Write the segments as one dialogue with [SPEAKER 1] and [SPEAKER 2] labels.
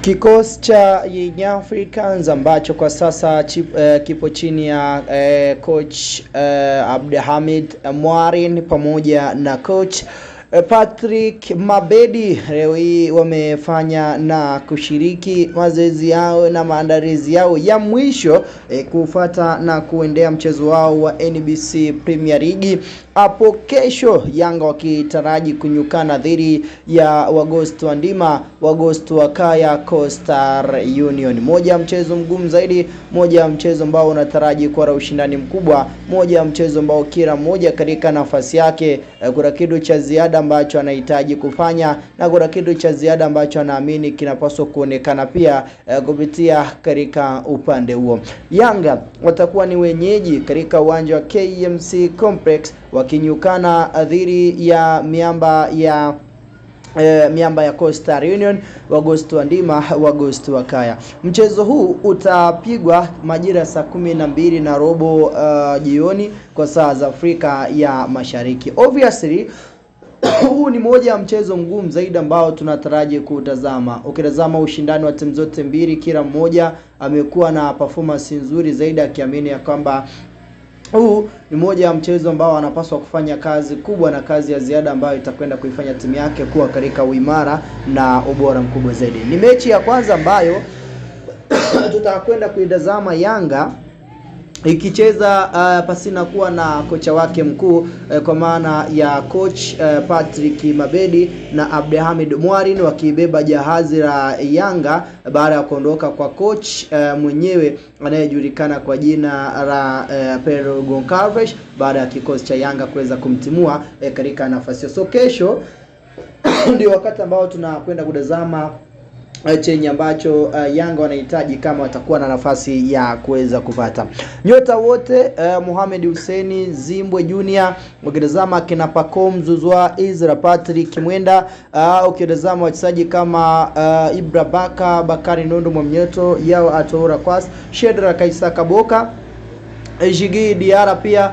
[SPEAKER 1] Kikosi cha Young Africans ambacho kwa sasa kipo chini ya coach Abdelhamid Mwarin pamoja na coach Patrick Mabedi leo hii wamefanya na kushiriki mazoezi yao na maandalizi yao ya mwisho kufuata na kuendea mchezo wao wa NBC Premier League hapo kesho, Yanga wakitaraji kunyukana dhidi ya Wagosto Ndima, Wagosto Wakaya Coastal Union. Moja mchezo mgumu zaidi, moja mchezo ambao unataraji kuwa na ushindani mkubwa, moja mchezo ambao kila mmoja katika nafasi yake kuna kitu cha ziada ambacho anahitaji kufanya na kuna kitu cha ziada ambacho anaamini kinapaswa kuonekana pia kupitia katika upande huo. Yanga watakuwa ni wenyeji katika uwanja wa KMC Complex wakinyukana dhidi ya miamba ya Coastal Union, Wagosto Ndima, Wagosto Wakaya. Mchezo huu utapigwa majira saa 12:30 jioni kwa saa za Afrika ya Mashariki. Obviously huu ni moja ya mchezo mgumu zaidi ambao tunataraji kutazama. Ukitazama ushindani wa timu zote mbili, kila mmoja amekuwa na performance nzuri zaidi, akiamini ya kwamba huu ni moja ya mchezo ambao anapaswa kufanya kazi kubwa na kazi ya ziada ambayo itakwenda kuifanya timu yake kuwa katika uimara na ubora mkubwa zaidi. Ni mechi ya kwanza ambayo tutakwenda kuitazama Yanga ikicheza pasina kuwa na kocha wake mkuu kwa maana ya coach Patrick Mabedi na Abdelhamid Mwarin wakibeba jahazi la Yanga baada ya kuondoka kwa coach mwenyewe anayejulikana kwa jina la Pedro Goncalves baada ya kikosi cha Yanga kuweza kumtimua katika nafasi. So kesho ndio wakati ambao tunakwenda kutazama chenye ambacho Yanga wanahitaji kama watakuwa na nafasi ya kuweza kupata nyota wote. Mohamed Hussein Zimbwe Junior, ukitazama kina Pacome Zouzoua, Izra Patrick Mwenda, ukitazama wachezaji kama Ibra Baka, Bakari Nondo Mwamnyeto, Yao Atoura Kwas, Shedra Kaisaka Boka, Jigi Diara pia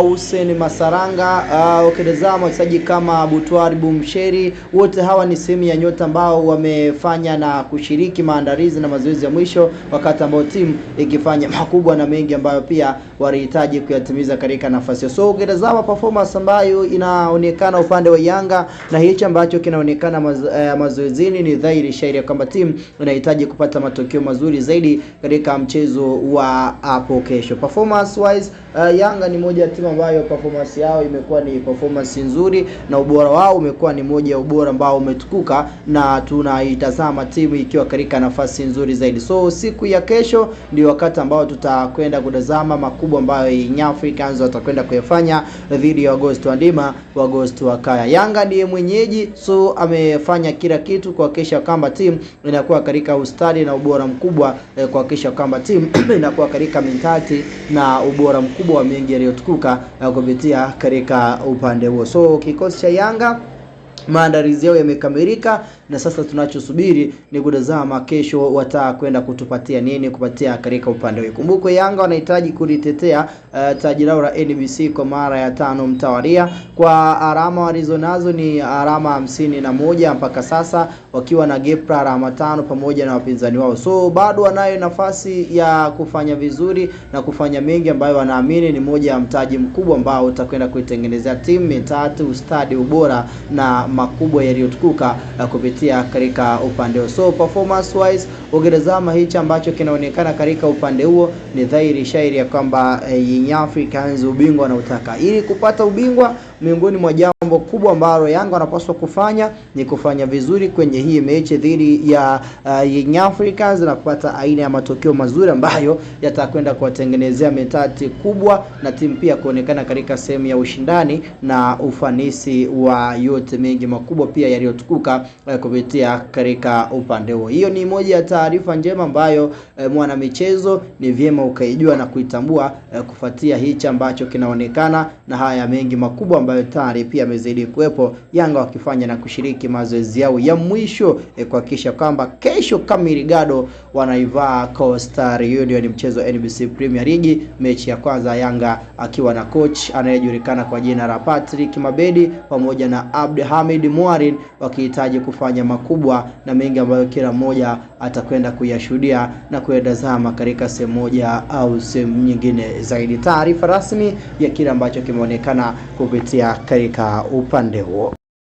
[SPEAKER 1] Hussein Masaranga, ukitazama wachezaji kama Butwari Bumsheri, wote hawa ni sehemu ya nyota ambao wamefanya na kushiriki maandalizi na mazoezi ya mwisho wakati ambao timu ikifanya makubwa na mengi ambayo pia walihitaji kuyatimiza katika nafasi. So ukitazama performance ambayo inaonekana upande wa Yanga na hicho ambacho kinaonekana mazoezini, ni dhahiri shairi kwamba timu inahitaji kupata matokeo mazuri zaidi katika mchezo wa hapo kesho. Performance wise Yanga ni moja ya timu ambayo performance yao imekuwa ni performance nzuri na ubora wao umekuwa ni moja ya ubora ambao umetukuka, na tunaitazama timu ikiwa katika nafasi nzuri zaidi. So siku ya kesho ndio wakati ambao tutakwenda kutazama makubwa ambayo Young Africans watakwenda kuyafanya dhidi ya Wagosto Ndima, Wagosto Wakaya. Yanga ndiye mwenyeji, so amefanya kila kitu kuhakikisha kwamba timu inakuwa katika ustadi na ubora mkubwa, kuhakikisha kwamba timu inakuwa katika mentality na ubora mkubwa wa mengi yaliyotukuka kupitia katika upande huo. So kikosi cha Yanga maandalizi yao yamekamilika na sasa tunachosubiri ni kutazama kesho watakwenda kutupatia nini kupatia katika upande huo. Kumbuko Yanga wanahitaji kulitetea taji lao la NBC kwa mara ya 5 mtawalia. Kwa alama walizonazo ni alama 51 mpaka sasa, wakiwa na gap la alama 5 pamoja na wapinzani wao. So bado wanayo nafasi ya kufanya vizuri na kufanya mengi ambayo wanaamini ni moja ya mtaji mkubwa ambao utakwenda kuitengenezea timu mentatu, ustadi, ubora na makubwa yaliyotukuka kupitia katika upande huo. So performance wise ukitazama hichi ambacho kinaonekana katika upande huo, ni dhahiri shairi ya kwamba Young Africans ubingwa wanautaka. Ili kupata ubingwa, miongoni mwa jambo kubwa ambalo Yanga wanapaswa kufanya ni kufanya vizuri kwenye hii mechi dhidi ya Young Africans na kupata aina ya matokeo mazuri ambayo yatakwenda kuwatengenezea mentati kubwa na timu pia kuonekana katika sehemu ya ushindani na ufanisi wa yote mengi makubwa pia yaliyotukuka kupitia katika upande huo. Hiyo ni moja ya taarifa njema ambayo mwana michezo ni vyema ukaijua na kuitambua kufuatia hichi ambacho kinaonekana na haya mengi makubwa ambayo tayari pia amezidi kuwepo, Yanga wakifanya na kushiriki mazoezi yao ya mwisho kuhakikisha kwamba kesho Kamirigado wanaivaa Coastal Union, mchezo NBC Premier League, mechi ya kwanza, Yanga akiwa na coach anayejulikana kwa jina la Patrick Mabedi pamoja na Abdelhamid Mwarin, wakihitaji kufanya makubwa na mengi ambayo kila mmoja atakwenda kuyashuhudia na kuyatazama katika sehemu moja au sehemu nyingine zaidi. Taarifa rasmi ya kile ambacho kimeonekana kupitia katika upande huo.